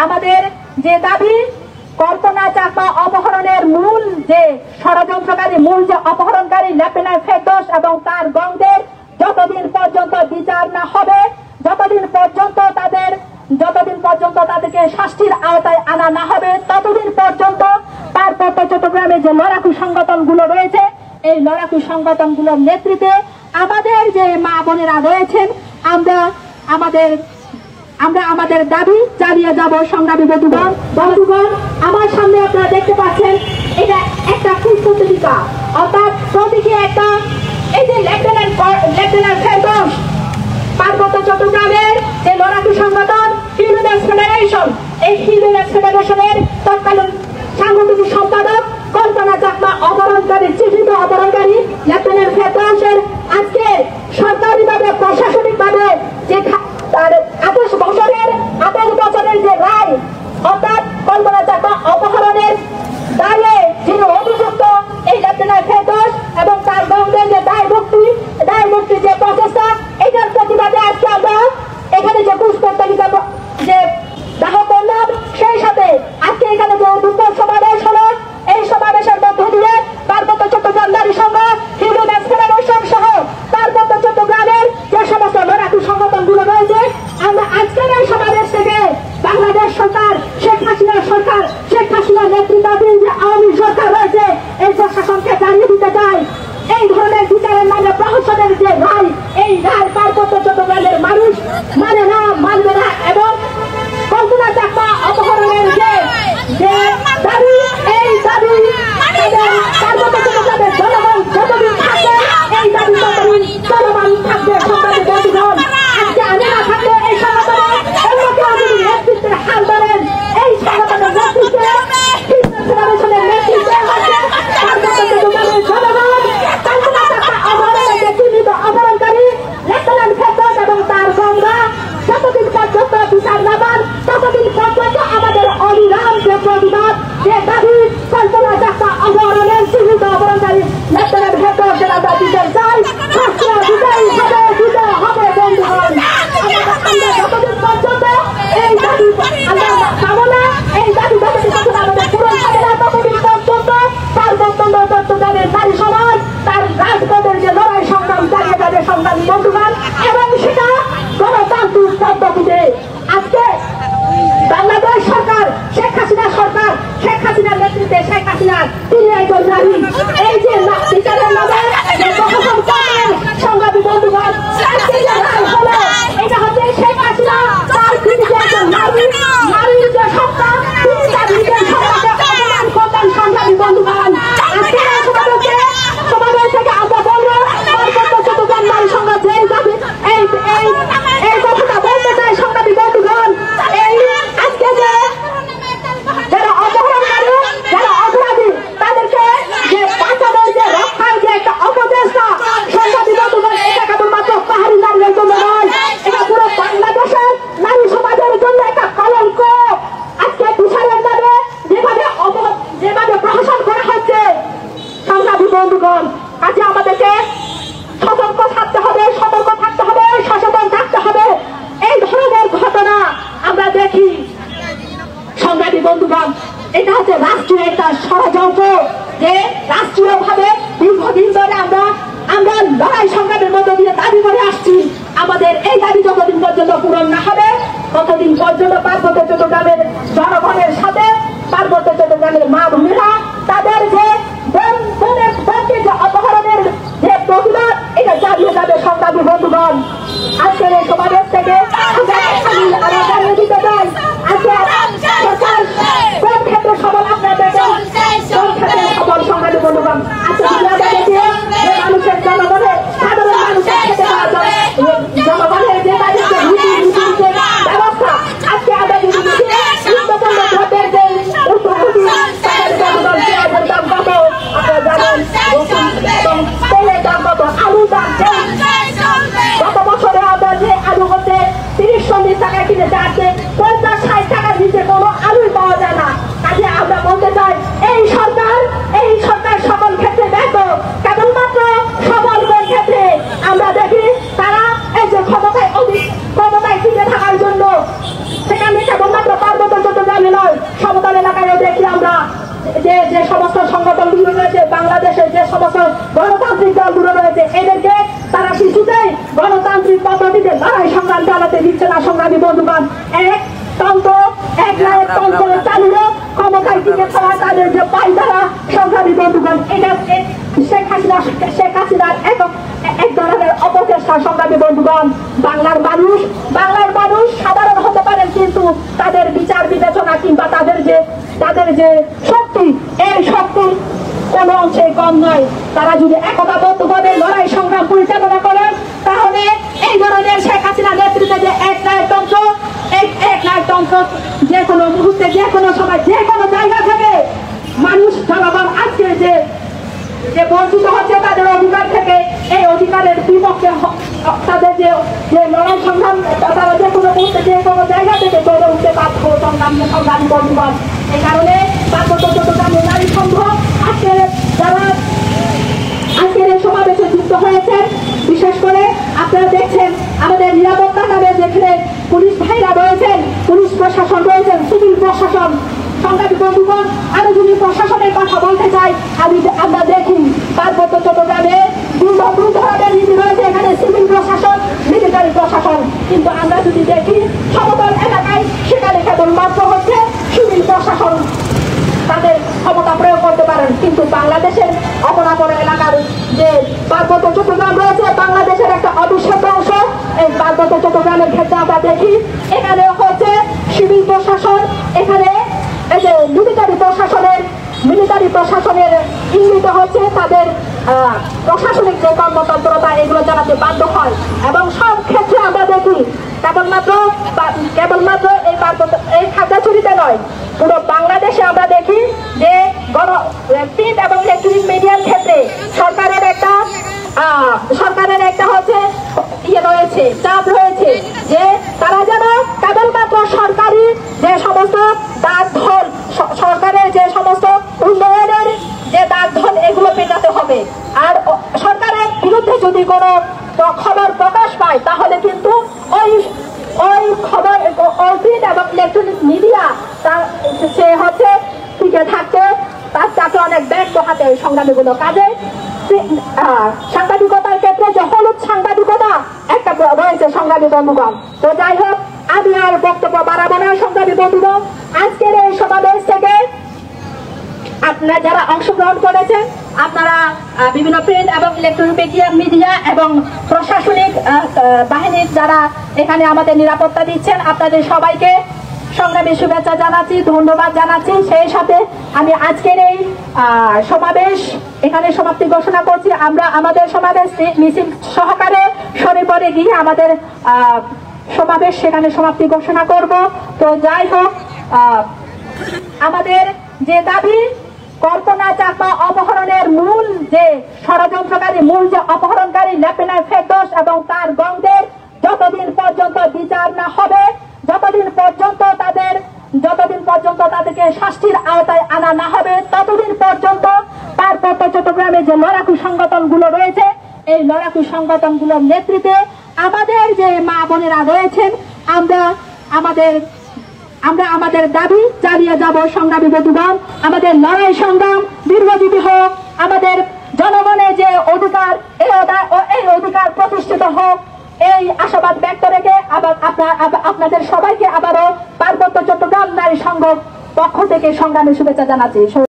আমাদের যে দাবি কল্পনা চাকমা অপহরণের মূল যে ষড়যন্ত্রকারী মূল যে অপহরণকারী লেফটেন্যান্ট ফেরদৌস এবং তার গংদের যতদিন পর্যন্ত বিচার না হবে, যতদিন পর্যন্ত তাদেরকে শাস্তির আওতায় আনা না হবে, ততদিন পর্যন্ত পার্বত্য চট্টগ্রামে যে লড়াকু সংগঠনগুলো রয়েছে এই লড়াকু সংগঠনগুলোর নেতৃত্বে আমাদের যে মা বোনেরা রয়েছেন আমরা আমাদের দাবি চালিয়ে যাব। সংগ্রামী বন্ধুগণ, আমার সামনে আপনারা দেখতে পাচ্ছেন এটা একটা প্রতিযোগিতা, অর্থাৎ প্রতীকী একটা এই যে লেফটেন্যান্ট ফেরদৌস পার্বত্য চট্টগ্রামের যে লড়াকু সংগঠন হিউম্যান ফেডারেশন, এই হিউম্যান ফেডারেশনের তৎকালীন সাংগঠনিক সম্পাদক কল্পনা চাকমা অপহরণকারী চিহ্নিত অপহরণকারী লেফটেন্যান্ট ফেরদৌসের আজকে সরকারিভাবে প্রশাসনিকভাবে যে 28 বছরের যে রায়, অর্থাৎ কল্পনা চাকমা অপহরণের দায়ে যিনি অভিযুক্ত এই লেফটেন্যান্ট ফেরদৌস এবং তার গংদের যে দায় মুক্তি যে প্রচেষ্টা, এটার প্রতিবাদে আজকে আমরা এখানে যে পুষ্পতালিকা যে দাহ করলাম, সেই সাথে আজকে এখানে যে দুর্বল সমাবেশ হলো, এই সমাবেশের মধ্য দিয়ে পার্বত্য চট্টগ্রাম নারী সংঘ, হিউম্যান ফেডারেশন সহ পার্বত্য চট্টগ্রামের যে সমস্ত লড়াকু সংগঠনগুলো রয়েছে, আমরা আজকের এই সমাবেশ থেকে বাংলাদেশ সরকার, শেখ হাসিনার নেতৃত্বাধীন যে আওয়ামী সরকার রয়েছে এই প্রশাসনকে জানিয়ে দিতে চাই, এই ধরনের বিচারের নামে প্রহসনের যে রায়, এই রায় পার্বত্য চট্টগ্রামের মানুষ মানবে না এবং কল্পনা চাকমা অপহরণের যে দাবি, এই দাবি পার্বত্য চট্টগ্রামের জনগণ যতদিন থাকবে এই দাবি ততদিন চলমান থাকবে। সংগ্রামী বন্ধুগণ, আজকে আমি না থাকলে এই সংগঠনে অন্য কেউ যদি নেতৃত্বের হাল ধরেন, এই সংগঠনের নেতৃত্বে ফেডারেশনের নেতৃত্বে পার্বত্য চট্টগ্রামের জনগণ কল্পনা চাকমা অপহরণের যে চিহ্নিত অপহরণকারী লেফটেন্যান্ট ফেরদৌস এবং তার গঙ্গা যতদিন পর্যন্ত বিচার না পান, ততদিন পর্যন্ত আমাদের অবিরাম যে প্রতিবাদ, যে দাবি কল্পনা চাকমা অপহরণের চিহ্নিত অপহরণকারী লেফটেন্যান্ট ফেরদৌসের আমরা বিচার চাই। দিতে হবে বন্ধুগণ, আমরা যতদিন পর্যন্ত এই দাবি আমরা পাবো না, এই দাবি যতদিন পর্যন্ত আমাদের পূরণ হবে না, ততদিন পর্যন্ত পার্বত্য চট্টগ্রামের নারী সমাজ তার রাজপথের যে লড়াই সংগ্রাম চালিয়ে যাবে। সংগ্রামী বন্ধুগণ, এবং সেটা গণতান্ত্রিক পদ্ধতিতে আজকে বাংলাদেশ সরকার, শেখ হাসিনার নেতৃত্বে শেখ হাসিনার তিনি একজন নারী, এই যে বিচারের নামে প্রশাসন করেন। সংগ্রামী বন্ধুগণ, আজকে যে রায় হলো এটা হচ্ছে শেখ হাসিনা তার তিনি যে একজন নারীর যে সত্তা, তিনি তার নিজের সত্তাকে অপমান করতেন। সংগ্রামী বন্ধুগণ, আজকে সমাবেশ থেকে আমরা বলবো পার্বত্য চট্টগ্রাম নারী সংঘ যে দাবি এই কথাটা বলতে চাই। সংগ্রামী বন্ধুগণ, এই আজকে যে যারা অপহরণকারী, যারা অপরাধী, তাদেরকে যে বাচ্চাদের যে রক্ষায় যে একটা অপচেষ্টা, সংগ্রামী বন্ধুগণ, এটা কেবলমাত্র পাহাড়ি নারীদের জন্য নয়, এটা পুরো বাংলাদেশের নারী সমাজের জন্য একটা কলঙ্ক। আজকে বিচারের নামে যেভাবে প্রহসন করা হচ্ছে, সংগ্রামী বন্ধুগণ, আজকে আমাদেরকে সতর্ক থাকতে হবে, সচেতন থাকতে হবে। এই ধরনের ঘটনা আমরা দেখি। সংগ্রামী বন্ধুগণ, এটা হচ্ছে রাষ্ট্রীয় একটা ষড়যন্ত্র, যে রাষ্ট্রীয়ভাবে দীর্ঘদিন ধরে আমরা লড়াই সংগ্রামের মধ্য দিয়ে দাবি করে আসছি। আমাদের এই দাবি যতদিন পর্যন্ত পূরণ না হবে, ততদিন পর্যন্ত পার্বত্য চট্টগ্রামের জনগণের সাথে, পার্বত্য চট্টগ্রামের মা বোনেরা তাদের যে যে অপহরণের যে প্রতিবাদ, এটা চালিয়ে যাবে। সংগ্রামী বন্ধুগণ, আজকের এই সমাবেশ থেকে আমরা জানিয়ে দিতে চাই, আজকে কোন ক্ষেত্রে সবল আপনারা দেখেন, কোন ক্ষেত্রে সবল। সংগ্রামী বন্ধুগণ, আজকে মানুষের জনগণের সাধারণ মানুষের জনগণের যে ব্যবস্থা, আজকে আমরা তন্ত্র চালু হোক, ক্ষমতায় টিকে থাকা তাদের যে পায়তারা সংগ্রামী বন্ধুগণ, এটা শেখ হাসিনার এক ধরনের অপচেষ্টা। সংগ্রামী বন্ধুগণ, বাংলার মানুষ সাধারণ হতে পারেন, কিন্তু তাদের বিচার বিবেচনা কিংবা তাদের যে শক্তি, এই শক্তি কোন অংশে কম নয়। তারা যদি একতাবদ্ধভাবে লড়াই সংগ্রাম পরিচালনা করেন, তাহলে এই ধরনের শেখ হাসিনা নেতৃত্বে যে এক নায়কতন্ত্র যে কোনো মুহূর্তে, যে কোনো সময়, যে কোনো জায়গা থেকে মানুষ জনগণ আজকে যে বঞ্চিত হচ্ছে তাদের অধিকার থেকে, এই অধিকারের বিপক্ষে তাদের যে লড়াই সংগ্রাম, তারা যে কোনো মুহূর্তে যে কোনো জায়গা থেকে গড়ে উঠতে বাধ্য সংগ্রামী বন্ধুগণ। এই কারণে পার্বত্য চট্টগ্রাম নারী সংঘ আজকের এই সমাবেশে যুক্ত হয়েছেন। বিশেষ করে আপনারা দেখছেন আমাদের নিরাপত্তা নামে যেখানে পুলিশ ভাইরা রয়েছেন, পুলিশ প্রশাসন রয়েছেন, সিভিল প্রশাসন। সংগ্রামী বন্ধুগণ, আমি যদি প্রশাসনের কথা বলতে চাই, আমরা দেখি পার্বত্য চট্টগ্রামে দুই ধরনের নীতি রয়েছে, এখানে সিভিল প্রশাসন, মিলিটারি প্রশাসন। কিন্তু আমরা যদি দেখি সমতল এলাকায়, সেখানে কেবলমাত্র হচ্ছে সিভিল প্রশাসন তাদের ক্ষমতা প্রয়োগ করতে পারেন। কিন্তু বাংলাদেশের অপরাপর এলাকার যে পার্বত্য চট্টগ্রাম রয়েছে, বাংলাদেশের একটা অবিচ্ছেদ্য অংশ। এই পার্বত্য চট্টগ্রামের ক্ষেত্রে আমরা দেখি এখানে হচ্ছে সিভিল প্রশাসন, এখানে এই যে মিলিটারি প্রশাসনের ইঙ্গিত হচ্ছে তাদের প্রশাসনিক যে কর্মতন্ত্রতা, এগুলো জানাতে বাধ্য হয়। এবং সব ক্ষেত্রে আমরা দেখি কেবলমাত্র এই খাগড়াছড়িতে নয়, পুরো বাংলাদেশে আমরা দেখি যে প্রিন্ট এবং ইলেকট্রনিক মিডিয়ার ক্ষেত্রে সরকারের একটা হচ্ছে রয়েছে, চাপ রয়েছে যে তারা যেন কেবলমাত্র সরকারি যে সমস্ত দাঁতধন, সরকারের যে সমস্ত উন্নয়নের যে দাঁতধন, এগুলো পেটাতে হবে। আর সরকারের বিরুদ্ধে যদি কোনো খবর প্রকাশ পায়, তাহলে কিন্তু ওই খবর প্রিন্ট এবং ইলেকট্রনিক মিডিয়া সে হচ্ছে টিকে থাকতে তাকে অনেক ব্যাগ পোহাতে সংগ্রামীগুলো কাজে। সাংবাদিকতার ক্ষেত্রে যে হলুদ সাংবাদিকতা একটা রয়েছে সংগ্রামী বন্ধুগণ। তো যাই হোক, আমি আর বক্তব্য বাড়াবো না। সংগ্রামী বন্ধুগণ, আজকের এই সমাবেশ থেকে আপনারা যারা অংশগ্রহণ করেছেন, আপনারা বিভিন্ন প্রিন্ট এবং ইলেকট্রনিক মিডিয়া এবং প্রশাসনিক বাহিনীর যারা এখানে আমাদের নিরাপত্তা দিচ্ছেন, আপনাদের সবাইকে সংগ্রামী শুভেচ্ছা জানাচ্ছি, ধন্যবাদ জানাচ্ছি। সেই সাথে আমি আজকের এই সমাবেশ এখানে সমাপ্তি ঘোষণা করছি। আমরা আমাদের সমাবেশ মিছিল সহকারে শরীরপরে গিয়ে আমাদের সমাবেশ সেখানে সমাপ্তি ঘোষণা করব। তো যাই হোক, আমাদের যে দাবি, কল্পনা চাকমা অপহরণের মূল যে ষড়যন্ত্রকারী, মূল যে অপহরণকারী লেফটেন্যান্ট ফেরদৌস এবং তার গংদের যতদিন পর্যন্ত বিচার না হবে, যতদিন পর্যন্ত তাদেরকে শাস্তির আওতায় আনা না হবে, ততদিন পর্যন্ত পার্বত্য চট্টগ্রামে যে লড়াকু সংগঠনগুলো রয়েছে, এই লড়াকু সংগঠনগুলোর নেতৃত্বে আমাদের যে মা বোনেরা রয়েছেন, আমরা আমাদের দাবি চালিয়ে যাব। সংগ্রামী বন্ধুগণ, আমাদের লড়াই সংগ্রাম দীর্ঘজীবী হোক, আমাদের জনগণের যে অধিকার, এই অধিকার প্রতিষ্ঠিত হোক, এই আশাবাদ ব্যক্ত রেখে আপনাদের সবাইকে আবারও পার্বত্য চট্টগ্রাম নারী সংঘ পক্ষ থেকে সংগ্রামী শুভেচ্ছা জানাচ্ছি।